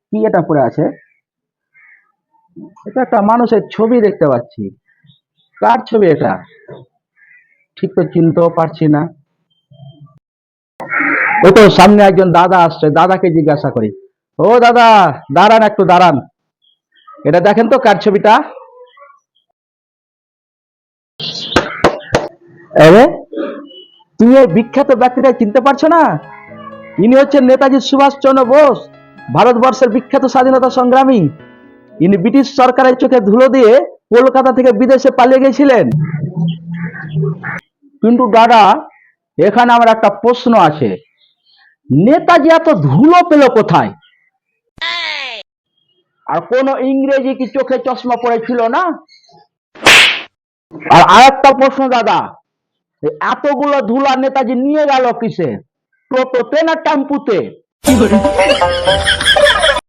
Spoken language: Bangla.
কি এটা পড়ে আছে? এটা একটা মানুষের ছবি দেখতে পাচ্ছি। কার ছবি এটা? ঠিক তো চিনতেও পারছি না। ওই তো সামনে একজন দাদা আসছে, দাদাকে জিজ্ঞাসা করি। ও দাদা, দাঁড়ান একটু দাঁড়ান। এটা দেখেন তো কার ছবিটা? আরে, তুমি এই বিখ্যাত ব্যক্তিটা চিনতে পারছো না? ইনি হচ্ছেন নেতাজি সুভাষচন্দ্র বোস, ভারতবর্ষের বিখ্যাত স্বাধীনতা সংগ্রামী। ইনি ব্রিটিশ সরকারের চোখে ধুলো দিয়ে কলকাতা থেকে বিদেশে পালিয়ে গেছিলেন। কিন্তু দাদা, এখানে আমার একটা প্রশ্ন আছে। নেতাজি এত ধুলো পেল কোথায়? আর কোন ইংরেজি কি চোখে চশমা পড়েছিল না? আর আরেকটা প্রশ্ন দাদা, এতগুলো ধুলা নেতাজি নিয়ে গেল কিসে? টোটোতে না টেম্পুতে?